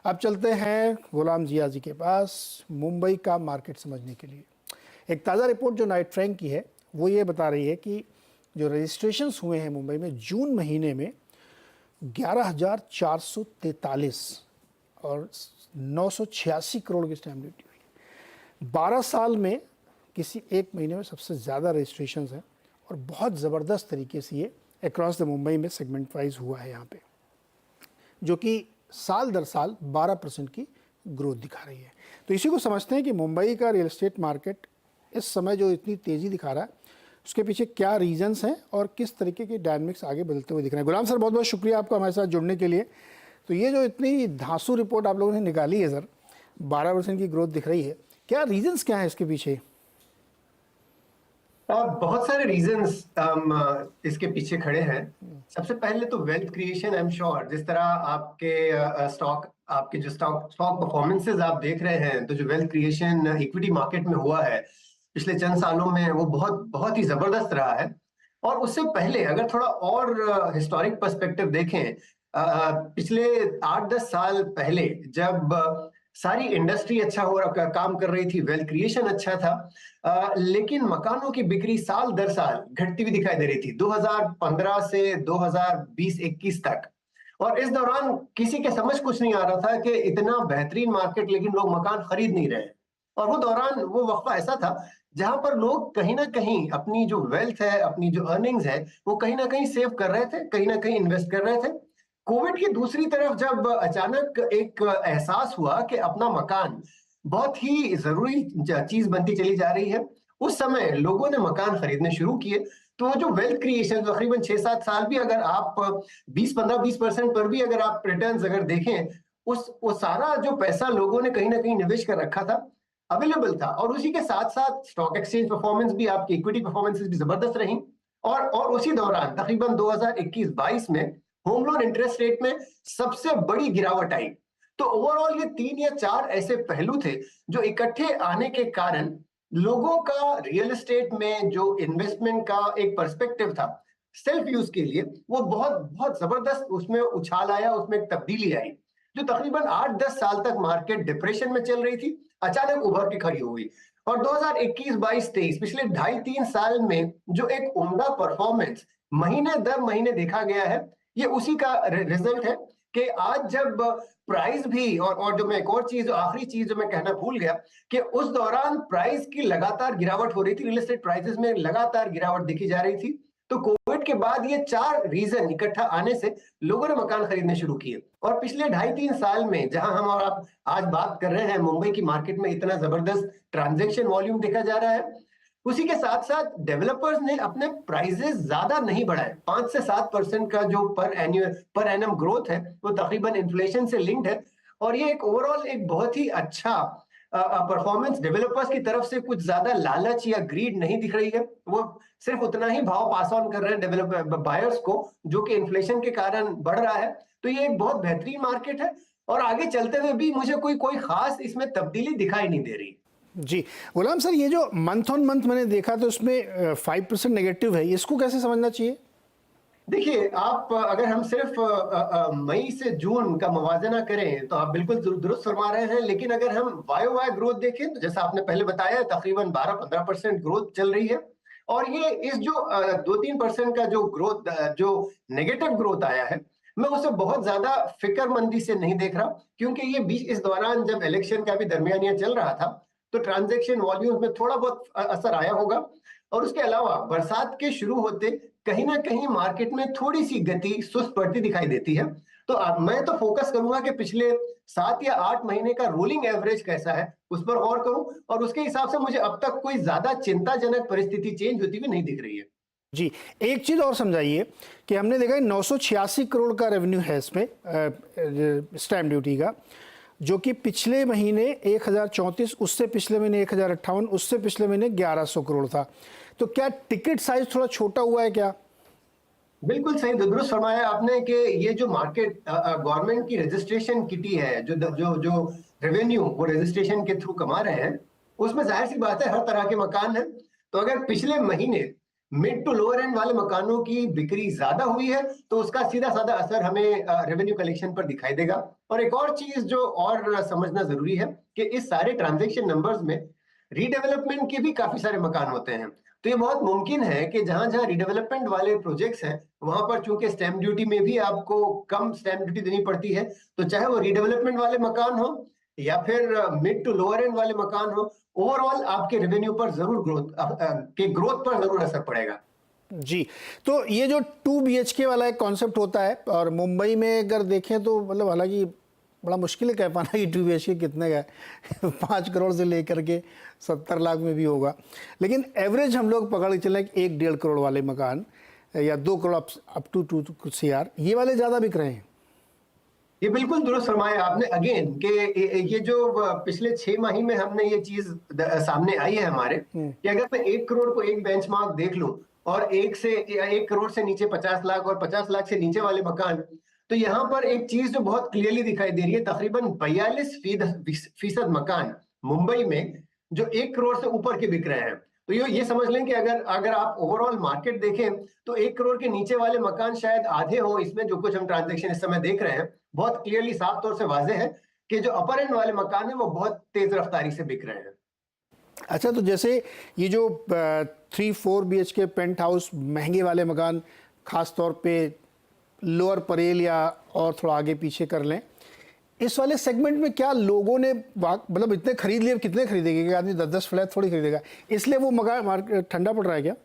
अब चलते हैं गुलाम जिया जी के पास मुंबई का मार्केट समझने के लिए। एक ताज़ा रिपोर्ट जो नाइट फ्रैंक की है वो ये बता रही है कि जो रजिस्ट्रेशंस हुए हैं मुंबई में जून महीने में 11,443 और 986 करोड़ की स्टैम्प ड्यूटी हुई। 12 साल में किसी एक महीने में सबसे ज़्यादा रजिस्ट्रेशंस हैं और बहुत ज़बरदस्त तरीके से ये अक्रॉस द मुंबई में सेगमेंट वाइज हुआ है यहाँ पे, जो कि साल दर साल 12% की ग्रोथ दिखा रही है। तो इसी को समझते हैं कि मुंबई का रियल एस्टेट मार्केट इस समय जो इतनी तेज़ी दिखा रहा है उसके पीछे क्या रीजंस हैं और किस तरीके के डायनामिक्स आगे बदलते हुए दिख रहे हैं। गुलाम सर, बहुत बहुत शुक्रिया आपका हमारे साथ जुड़ने के लिए। तो ये जो इतनी धांसू रिपोर्ट आप लोगों ने निकाली है सर, 12% की ग्रोथ दिख रही है, क्या रीजंस क्या है इसके पीछे? बहुत सारे रीजंस इसके पीछे खड़े हैं। सबसे पहले तो wealth creation. I am sure जिस तरह आपके आपके जो स्टॉक परफॉर्मेंसेस आप देख रहे हैं, तो जो वेल्थ क्रिएशन इक्विटी मार्केट में हुआ है पिछले चंद सालों में, वो बहुत बहुत ही जबरदस्त रहा है। और उससे पहले अगर थोड़ा और हिस्टोरिक पर्सपेक्टिव देखें, पिछले 8-10 साल पहले जब सारी इंडस्ट्री अच्छा हो रहा काम कर रही थी, वेल्थ क्रिएशन अच्छा था, लेकिन मकानों की बिक्री साल दर साल घटती हुई दिखाई दे रही थी 2015 से 2020-21 तक। और इस दौरान किसी के समझ कुछ नहीं आ रहा था कि इतना बेहतरीन मार्केट लेकिन लोग मकान खरीद नहीं रहे। और वो दौरान, वो वक्फा ऐसा था जहां पर लोग कहीं ना कहीं अपनी जो वेल्थ है, अपनी जो अर्निंग्स है, वो कहीं ना कहीं सेव कर रहे थे, कहीं ना कहीं इन्वेस्ट कर रहे थे। कोविड की दूसरी तरफ जब अचानक एक एहसास हुआ कि अपना मकान बहुत ही जरूरी चीज बनती चली जा रही है, उस समय लोगों ने मकान खरीदने शुरू किए। तो जो वेल्थ क्रिएशन तकरीबन 6-7 साल भी अगर आप 20% पर भी अगर आप रिटर्न्स अगर देखें, उस वो सारा जो पैसा लोगों ने कहीं ना कहीं निवेश कर रखा था, अवेलेबल था। और उसी के साथ साथ स्टॉक एक्सचेंज परफॉर्मेंस भी, आपकी इक्विटी परफॉर्मेंसेस भी जबरदस्त रही। और उसी दौरान तकरीबन 2021-22 में होम लोन इंटरेस्ट रेट में सबसे बड़ी गिरावट आई। तो ओवरऑल ये 3 या 4 ऐसे पहलू थे जो इकट्ठे आने के कारण लोगों का रियल एस्टेट में जो इन्वेस्टमेंट का एक पर्सपेक्टिव था सेल्फ यूज के लिए, वो बहुत बहुत जबरदस्त उसमें उछाल आया, उसमें एक तब्दीली आई। जो तकरीबन 8-10 साल तक मार्केट डिप्रेशन में चल रही थी, अचानक उभर के खड़ी हुई। और 2021-22-23 पिछले 2.5-3 साल में जो एक उम्दा परफॉर्मेंस महीने दर महीने देखा गया है, ये उसी का रिजल्ट है कि आज जब प्राइस भी, और जो मैं एक और चीज, आखिरी चीज जो मैं कहना भूल गया, कि उस दौरान प्राइस की लगातार गिरावट हो रही थी, रियल एस्टेट प्राइसेस में लगातार गिरावट दिखी जा रही थी। तो कोविड के बाद ये 4 रीजन इकट्ठा आने से लोगों ने मकान खरीदने शुरू किए। और पिछले 2.5-3 साल में जहां हम और आप आज बात कर रहे हैं, मुंबई की मार्केट में इतना जबरदस्त ट्रांजैक्शन वॉल्यूम देखा जा रहा है, उसी के साथ साथ डेवलपर्स ने अपने प्राइजेस ज्यादा नहीं बढ़ाए। 5 से 7% का जो पर एनम ग्रोथ है, वो तकरीबन इन्फ्लेशन से लिंक्ड है। और ये एक ओवरऑल एक बहुत ही अच्छा परफॉर्मेंस डेवलपर्स की तरफ से, कुछ ज्यादा लालच या ग्रीड नहीं दिख रही है। वो सिर्फ उतना ही भाव पास ऑन कर रहे हैं डेवलपर बायर्स को, जो कि इन्फ्लेशन के कारण बढ़ रहा है। तो ये एक बहुत बेहतरीन मार्केट है और आगे चलते हुए भी मुझे कोई कोई खास इसमें तब्दीली दिखाई नहीं दे रही। जी गुलाम सर, ये जो मंथ ऑन मंथ मैंने देखा तो उसमें 5% नेगेटिव है, इसको कैसे समझना चाहिए? देखिए, आप अगर हम सिर्फ मई से जून का मुवाजना करें तो आप बिल्कुल दुरुस्त फरमा रहे हैं। लेकिन अगर हम वाई वाई ग्रोथ देखें तो जैसा आपने पहले बताया, तकरीबन 12-15% ग्रोथ चल रही है। और ये इस जो 2-3% का जो ग्रोथ, जो नेगेटिव ग्रोथ आया है, मैं उसे बहुत ज्यादा फिक्रमंदी से नहीं देख रहा, क्योंकि ये बीच इस दौरान जब इलेक्शन का भी दरमियानिया चल रहा था, तो ट्रांजेक्शन वॉल्यूम में थोड़ा बहुत असर आया होगा। और उसके अलावा बरसात के शुरू होते कहीं ना कहीं मार्केट में थोड़ी सी गति सुस्त पड़ती दिखाई देती है। तो मैं तो फोकस करूंगा कि पिछले 7 या 8 महीने का रोलिंग एवरेज कैसा है, उस पर गौर करूं। और उसके हिसाब से मुझे अब तक कोई ज्यादा चिंताजनक परिस्थिति चेंज होती हुई नहीं दिख रही है। जी, एक चीज़ और समझाइए कि हमने देखा है 986 करोड़ का रेवेन्यू है इसमें स्टैम्प ड्यूटी का, जो कि पिछले महीने 1034, उससे पिछले महीने 1058, उससे पिछले महीने 1100 करोड़ था। तो क्या टिकट साइज थोड़ा छोटा हुआ है क्या? बिल्कुल सही, दुरुस्त फरमाया आपने कि ये जो मार्केट गवर्नमेंट की रजिस्ट्रेशन किटी है, जो जो जो रेवेन्यू वो रजिस्ट्रेशन के थ्रू कमा रहे हैं, उसमें जाहिर सी बात है हर तरह के मकान है। तो अगर पिछले महीने मिड टू लोअर एंड वाले मकानों की बिक्री ज्यादा हुई है तो उसका सीधा साधा असर हमें रेवेन्यू कलेक्शन पर दिखाई देगा। और एक और चीज जो और समझना जरूरी है कि इस सारे ट्रांजैक्शन नंबर्स में रीडेवलपमेंट के भी काफी सारे मकान होते हैं। तो ये बहुत मुमकिन है कि जहां जहां रीडेवलपमेंट वाले प्रोजेक्ट्स हैं वहां पर चूंकि स्टैंप ड्यूटी में भी आपको कम स्टैंप ड्यूटी देनी पड़ती है, तो चाहे वो रीडेवलपमेंट वाले मकान हो या फिर मिड टू लोअर एंड वाले मकान हो, ओवरऑल आपके रेवेन्यू पर जरूर ग्रोथ पर जरूर असर पड़ेगा। जी, तो ये जो 2 BHK वाला एक कॉन्सेप्ट होता है, और मुंबई में अगर देखें तो मतलब हालांकि बड़ा मुश्किल है कह पाना कि 2 BHK कितने का है 5 करोड़ से लेकर के 70 लाख में भी होगा, लेकिन एवरेज हम लोग पकड़ के चलें कि 1-1.5 करोड़ वाले मकान या 2 करोड़ अप टू 2 CR ये वाले ज़्यादा बिक रहे हैं। ये बिल्कुल दुरुस्त फरमाया आपने अगेन कि ये जो पिछले 6 माही में हमने ये चीज सामने आई है हमारे कि अगर मैं 1 करोड़ को एक बेंचमार्क देख लूं और 1 करोड़ से नीचे 50 लाख और 50 लाख से नीचे वाले मकान, तो यहाँ पर एक चीज जो बहुत क्लियरली दिखाई दे रही है, तकरीबन 42% मकान मुंबई में जो 1 करोड़ से ऊपर के बिक रहे हैं। तो ये समझ लें कि अगर अगर आप ओवरऑल मार्केट देखें तो 1 करोड़ के नीचे वाले मकान शायद आधे हो इसमें, जो कुछ हम ट्रांजैक्शन इस समय देख रहे हैं बहुत क्लियरली साफ तौर से वाजे है कि जो अपर एंड वाले मकान है वो बहुत तेज रफ्तारी से बिक रहे हैं। अच्छा, तो जैसे ये जो 3-4 BHK पेंट हाउस महंगे वाले मकान, खास तौर पे लोअर परेल या और थोड़ा आगे पीछे कर लें, इस वाले सेगमेंट में क्या लोगों ने मतलब इतने खरीद लिए, कितने खरीदेंगे? आदमी 10-10 फ्लैट थोड़ी खरीदेगा, इसलिए वो मकान ठंडा पड़ रहा है क्या?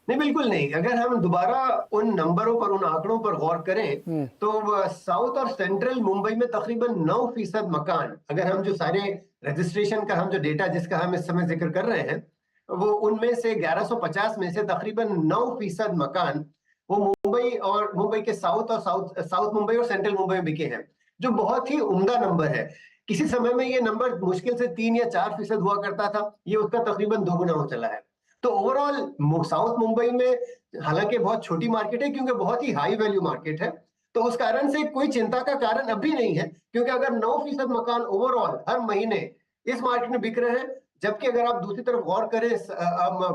नहीं, बिल्कुल नहीं। अगर हम दोबारा उन नंबरों पर, उन आंकड़ों पर गौर करें तो साउथ और सेंट्रल मुंबई में तकरीबन 9% मकान, अगर हम जो सारे रजिस्ट्रेशन का हम जो डेटा जिसका हम इस समय जिक्र कर रहे हैं वो उनमें से 1150 में से तकरीबन 9% मकान वो मुंबई और मुंबई के साउथ मुंबई और सेंट्रल मुंबई में बिके हैं, जो बहुत ही उम्दा नंबर है। किसी समय में ये नंबर मुश्किल से 3 या 4% हुआ करता था, ये उसका तकरीबन 2 गुना हो चला है। तो ओवरऑल साउथ मुंबई में हालांकि बहुत छोटी मार्केट है क्योंकि बहुत ही हाई वैल्यू मार्केट है, तो उस कारण से कोई चिंता का कारण अभी नहीं है, क्योंकि अगर 9% मकान ओवरऑल हर महीने इस मार्केट में बिक रहे हैं, जबकि अगर आप दूसरी तरफ गौर करें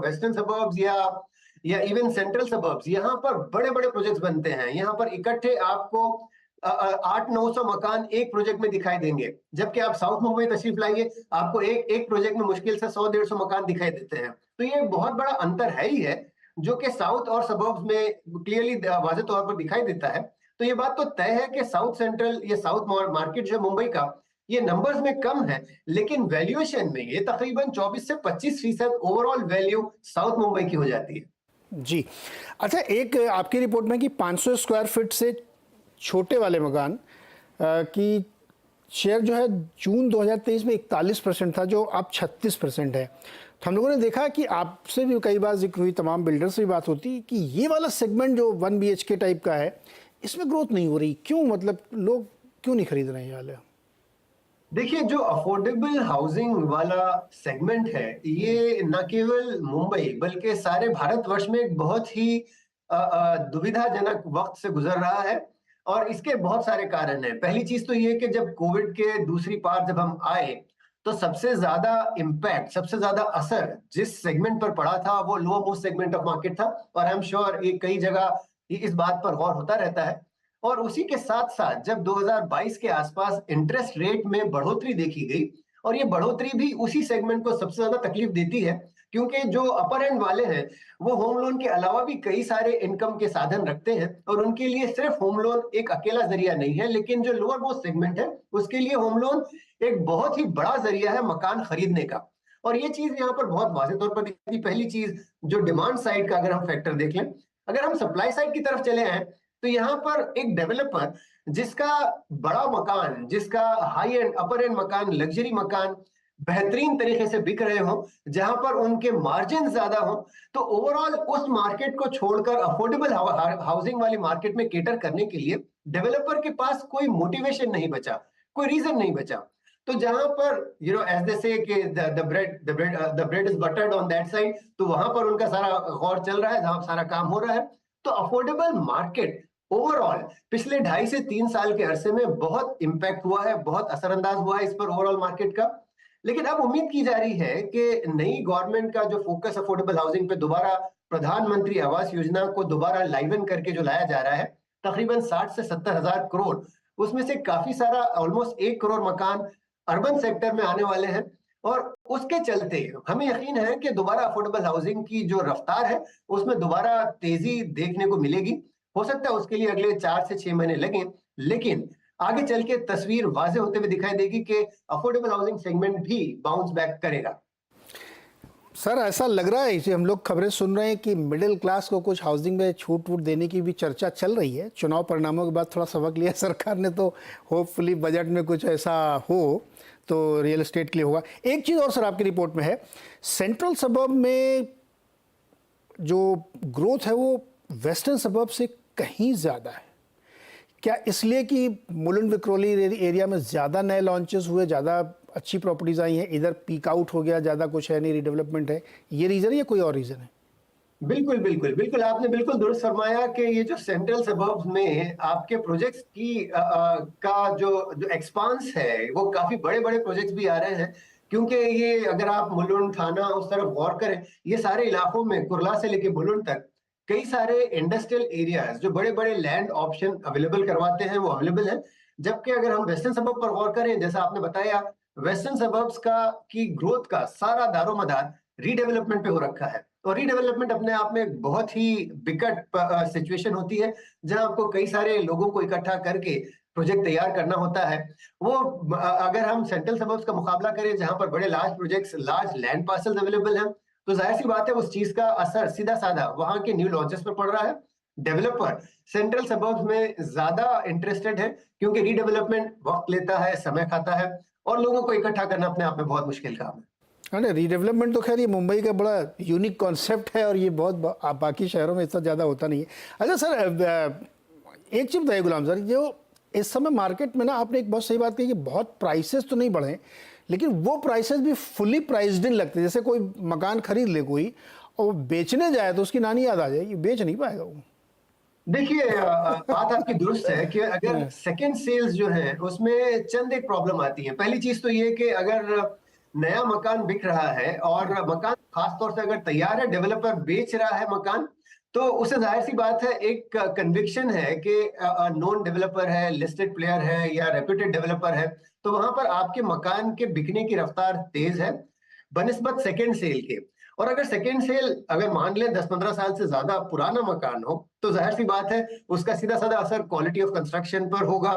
वेस्टर्न सबर्ब्स या इवन सेंट्रल सबर्ब्स, यहाँ पर बड़े बड़े प्रोजेक्ट्स बनते हैं, यहाँ पर इकट्ठे आपको 800-900 मकान एक प्रोजेक्ट में दिखाई देंगे, जबकि आप साउथ मुंबई तशरीफ लाइए आपको एक प्रोजेक्ट में मुश्किल से 100-150 मकान दिखाई देते हैं। तो ये बहुत बड़ा अंतर है ही है जो कि साउथ और सबर्ब्स में क्लियरली वाज़ेह तौर पर दिखाई देता है। तो ये बात तो तय है कि साउथ सेंट्रल या साउथ मार्केट जो मुंबई का ये नंबर्स में कम है, लेकिन वैल्यूएशन में ये तकरीबन 24 से 25% ओवरऑल वैल्यू साउथ मुंबई की हो जाती है। जी, अच्छा, एक आपकी रिपोर्ट में कि 500 स्क्वायर फीट से छोटे वाले मकान की शेयर जो है जून 2023 में 41% था, जो अब 36% है। तो हम लोगों ने देखा कि आपसे भी कई बार जिक्र हुई, तमाम बिल्डर से भी बात होती कि ये वाला सेगमेंट जो 1 BHK टाइप का है इसमें ग्रोथ नहीं हो रही, क्यों? मतलब लोग क्यों नहीं खरीद रहे हैं ये वाले? देखिए, जो अफोर्डेबल हाउसिंग वाला सेगमेंट है ये न केवल मुंबई बल्कि सारे भारतवर्ष में एक बहुत ही दुविधाजनक वक्त से गुजर रहा है, और इसके बहुत सारे कारण हैं। पहली चीज तो ये कि जब कोविड के दूसरी पार जब हम आए तो सबसे ज्यादा इम्पैक्ट, सबसे ज्यादा असर जिस सेगमेंट पर पड़ा था वो lower most segment of market था, और आई एम श्योर ये कई जगह इस बात पर गौर होता रहता है। और उसी के साथ साथ जब 2022 के आसपास इंटरेस्ट रेट में बढ़ोतरी देखी गई, और ये बढ़ोतरी भी उसी सेगमेंट को सबसे ज्यादा तकलीफ देती है, क्योंकि जो अपर एंड वाले हैं वो होम लोन के अलावा भी कई सारे इनकम के साधन रखते हैं, और उनके लिए सिर्फ होम लोन एक अकेला जरिया नहीं है, लेकिन जो लोअर मोस्ट सेगमेंट है उसके लिए होम लोन एक बहुत ही बड़ा जरिया है मकान खरीदने का। और ये चीज यहाँ पर बहुत वाज़ेह तौर पर दिखती। पहली चीज, जो डिमांड साइड का अगर हम फैक्टर देख लें, अगर हम सप्लाई साइड की तरफ चले आए तो यहाँ पर एक डेवलपर जिसका बड़ा मकान, जिसका हाई एंड अपर एंड मकान, लग्जरी मकान बेहतरीन तरीके से बिक रहे हो, जहां पर उनके मार्जिन ज्यादा हो, तो ओवरऑल उस मार्केट को छोड़कर अफोर्डेबल हाउसिंग वाली मार्केट में केटर करने के लिए डेवलपर के पास कोई मोटिवेशन नहीं बचा, कोई रीजन नहीं बचा। तो जहां पर एज दे से कि the bread is buttered on that side, तो वहां पर उनका सारा गौर चल रहा है, जहां सारा काम हो रहा है। तो अफोर्डेबल मार्केट ओवरऑल पिछले 2.5 से 3 साल के अरसे में बहुत इंपैक्ट हुआ है, बहुत असरअंदाज हुआ है इस पर ओवरऑल मार्केट का। लेकिन अब उम्मीद की जा रही है कि नई गवर्नमेंट का जो फोकस अफोर्डेबल हाउसिंग पे दोबारा प्रधानमंत्री आवास योजना को दोबारा लाइवन करके जो लाया जा रहा है, तकरीबन 60 से 70 हजार करोड़, उसमें से काफी सारा ऑलमोस्ट 1 करोड़ मकान अर्बन सेक्टर में आने वाले हैं। और उसके चलते हमें यकीन है कि दोबारा अफोर्डेबल हाउसिंग की जो रफ्तार है उसमें दोबारा तेजी देखने को मिलेगी। हो सकता है उसके लिए अगले 4 से 6 महीने लगे, लेकिन आगे चल के तस्वीर वाज़ेह होते हुए दिखाई देगी कि अफोर्डेबल हाउसिंग सेगमेंट भी बाउंस बैक करेगा। सर ऐसा लग रहा है, इसे हम लोग खबरें सुन रहे हैं कि मिडिल क्लास को कुछ हाउसिंग में छूट वूट देने की भी चर्चा चल रही है। चुनाव परिणामों के बाद थोड़ा सबक लिया सरकार ने, तो होपफुली बजट में कुछ ऐसा हो तो रियल एस्टेट के लिए होगा। एक चीज़ और सर आपकी रिपोर्ट में है, सेंट्रल सबर्ब में जो ग्रोथ है वो वेस्टर्न सबर्ब से कहीं ज़्यादा है। क्या इसलिए कि मुलुंड विक्रोली एरिया में ज़्यादा नए लॉन्चेस हुए, ज़्यादा अच्छी प्रॉपर्टीज आई हैं, इधर पीक आउट हो गया, ज़्यादा कुछ है नहीं, रीडेवलपमेंट है, ये रीज़न है या कोई और रीज़न है? बिल्कुल बिल्कुल बिल्कुल, आपने बिल्कुल दुरुस्त फरमाया कि ये जो सेंट्रल सबर्ब्स में आपके प्रोजेक्ट्स की का जो एक्सपांस है वो काफी बड़े बड़े प्रोजेक्ट्स भी आ रहे हैं। क्योंकि ये अगर आप मुलुंड थाना उस तरफ गौर करें, ये सारे इलाकों में कुर्ला से लेके मुलुंड तक कई सारे इंडस्ट्रियल एरियाज जो बड़े बड़े लैंड ऑप्शन अवेलेबल करवाते हैं वो अवेलेबल है। जबकि अगर हम वेस्टर्न सबर्ब पर गौर करें, जैसा आपने बताया, वेस्टर्न सबर्ब्स का की ग्रोथ का सारा दारोमदार रीडेवलपमेंट पे हो रखा है। और रीडेवलपमेंट अपने आप में एक बहुत ही विकट सिचुएशन होती है, जहां आपको कई सारे लोगों को इकट्ठा करके प्रोजेक्ट तैयार करना होता है। वो अगर हम सेंट्रल सबर्ब्स का मुकाबला करें, जहां पर बड़े large projects, large land parcels available हैं, तो जाहिर सी बात है उस चीज का असर सीधा साधा वहां के न्यू लॉन्चेस पर पड़ रहा है। डेवलपर सेंट्रल सबर्ब्स में ज्यादा इंटरेस्टेड है, क्योंकि रीडेवलपमेंट वक्त लेता है, समय खाता है, और लोगों को इकट्ठा करना अपने आप में बहुत मुश्किल काम है। अरे रीडेवलपमेंट तो खैर ये मुंबई का बड़ा यूनिक कॉन्सेप्ट है, और ये बहुत बाकी शहरों में इतना ज़्यादा होता नहीं है। अच्छा सर, एक चीज़ बताइए गुलाम सर, जो इस समय मार्केट में ना, आपने एक बहुत सही बात कही कि बहुत प्राइसेस तो नहीं बढ़े, लेकिन वो प्राइसेस भी फुली प्राइस्ड इन लगते हैं। जैसे कोई मकान खरीद ले कोई और बेचने जाए तो उसकी नानी याद आ जाएगी, बेच नहीं पाएगा वो। देखिए, बात आपकी दुरुस्त है कि अगर सेकंड सेल्स जो है उसमें चंद एक प्रॉब्लम आती है। पहली चीज तो ये कि अगर नया मकान बिक रहा है और मकान खासतौर से अगर तैयार है, डेवलपर बेच रहा है मकान, तो उसे जाहिर सी बात है एक कन्विक्शन है कि नॉन डेवलपर है, लिस्टेड प्लेयर है या रेप्यूटेड डेवलपर है, तो वहां पर आपके मकान के बिकने की रफ्तार तेज है बनिस्बत सेकंड सेल के। और अगर सेकंड सेल अगर मान लें 10-15 साल से ज्यादा पुराना मकान हो, तो जाहिर सी बात है उसका सीधा साधा असर क्वालिटी ऑफ कंस्ट्रक्शन पर होगा,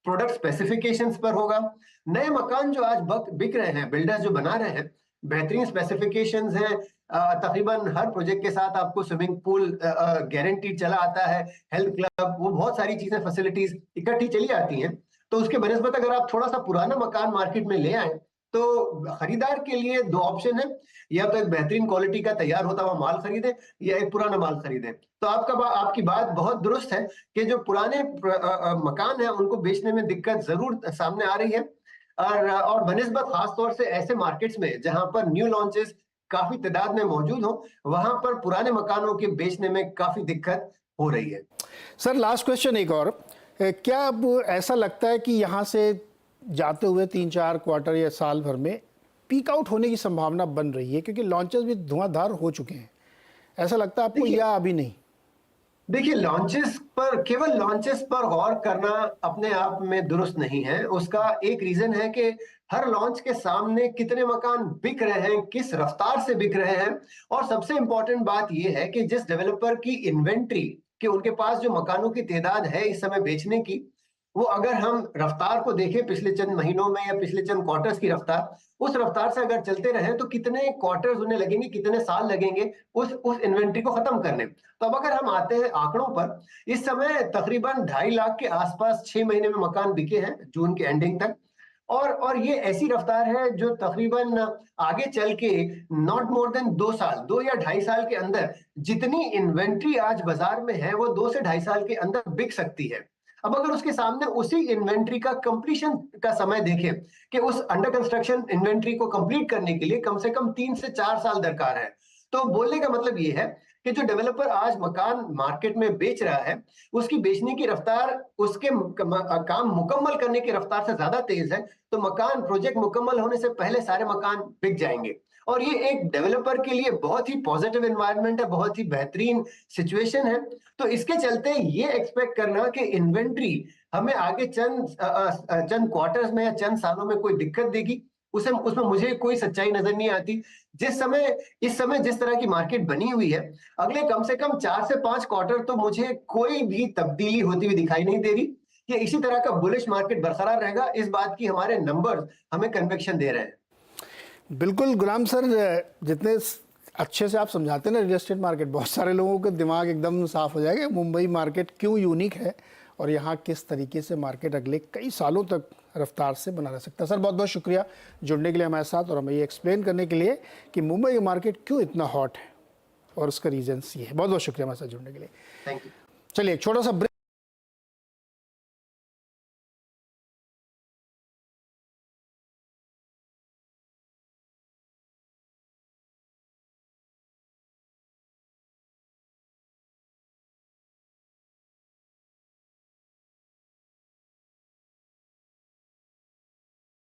प्रोडक्ट स्पेसिफिकेशंस पर होगा। नए मकान जो आज बिक रहे हैं, बिल्डर्स जो बना रहे हैं, बेहतरीन स्पेसिफिकेशंस हैं। तकरीबन हर प्रोजेक्ट के साथ आपको स्विमिंग पूल गारंटीड चला आता है, हेल्थ क्लब, वो बहुत सारी चीजें, फैसिलिटीज इकट्ठी चली आती हैं। तो उसके बनिस्बत अगर आप थोड़ा सा पुराना मकान मार्केट में ले आए, तो खरीदार के लिए दो ऑप्शन है, या तो एक बेहतरीन क्वालिटी का तैयार होता हुआ माल खरीदे या एक पुराना माल खरीदे। तो आपकी बात बहुत दुरुस्त है कि जो पुराने मकान है उनको बेचने में दिक्कत जरूर सामने आ रही है। और बनिस्बत खासतौर से ऐसे मार्केट्स में जहां पर न्यू लॉन्चेस काफी तादाद में मौजूद हो, वहां पर पुराने मकानों के बेचने में काफी दिक्कत हो रही है। सर लास्ट क्वेश्चन एक और, क्या अब ऐसा लगता है कि यहाँ से जाते हुए 3-4 क्वार्टर या साल भर में पीक आउट होने की संभावना बन रही है, क्योंकि लॉन्चेस भी धुआंधार हो चुके हैं, ऐसा लगता है आपको या अभी नहीं? देखिए, केवल लॉन्चेस पर गौर करना अपने आप में दुरुस्त नहीं है। उसका एक रीजन है कि हर लॉन्च के सामने कितने मकान बिक रहे हैं, किस रफ्तार से बिक रहे हैं, और सबसे इंपॉर्टेंट बात यह है कि जिस डेवलपर की इन्वेंट्री, कि उनके पास जो मकानों की तादाद है इस समय बेचने की, वो अगर हम रफ्तार को देखें पिछले चंद महीनों में या पिछले चंद क्वार्टर्स की रफ्तार, उस रफ्तार से अगर चलते रहे तो कितने क्वार्टर्स उन्हें लगेंगे, कितने साल लगेंगे उस इन्वेंट्री को खत्म करने। तो अब अगर हम आते हैं आंकड़ों पर, इस समय तकरीबन 2.5 लाख के आसपास 6 महीने में मकान बिके हैं जून के एंडिंग तक। और ये ऐसी रफ्तार है जो तकरीबन आगे चल के नॉट मोर देन 2 साल, 2 या 2.5 साल के अंदर जितनी इन्वेंट्री आज बाजार में है वो 2 से 2.5 साल के अंदर बिक सकती है। अब अगर उसके सामने उसी इन्वेंट्री का कंप्लीशन का समय देखें कि उस अंडर कंस्ट्रक्शन इन्वेंट्री को कंप्लीट करने के लिए कम से कम 3 से 4 साल दरकार है, तो बोलने का मतलब ये है कि जो डेवलपर आज मकान मार्केट में बेच रहा है, उसकी बेचने की रफ्तार उसके काम मुकम्मल करने की रफ्तार से ज्यादा तेज है, तो मकान प्रोजेक्ट मुकम्मल होने से पहले सारे मकान बिक जाएंगे। और ये एक डेवलपर के लिए बहुत ही पॉजिटिव एनवायरनमेंट है, बहुत ही बेहतरीन सिचुएशन है। तो इसके चलते ये एक्सपेक्ट करना कि इन्वेंट्री हमें आगे चंद क्वार्टर्स में या चंद सालों में कोई दिक्कत देगी, उसमें मुझे कोई सच्चाई नजर नहीं आती। इस समय जिस तरह की मार्केट बनी हुई है, अगले कम से कम 4 से 5 क्वार्टर तो मुझे कोई भी तब्दीली होती हुई दिखाई नहीं दे रही। कि इसी तरह का बुलिश मार्केट बरकरार रहेगा, इस बात की हमारे नंबर्स हमें कन्विक्शन दे रहे हैं। बिल्कुल गुलाम सर, जितने अच्छे से आप समझाते हैं ना रियल एस्टेट मार्केट, बहुत सारे लोगों का दिमाग एकदम साफ हो जाएगा। मुंबई मार्केट क्यों यूनिक है और यहाँ किस तरीके से मार्केट अगले कई सालों तक रफ्तार से बना रह सकता है। सर बहुत बहुत शुक्रिया जुड़ने के लिए हमारे साथ और हमें ये एक्सप्लेन करने के लिए कि मुंबई मार्केट क्यों इतना हॉट है और उसका रीजन्स ये है। बहुत बहुत शुक्रिया हमारे साथ जुड़ने के लिए। Thank you. चलिए एक छोटा सा ब्रेक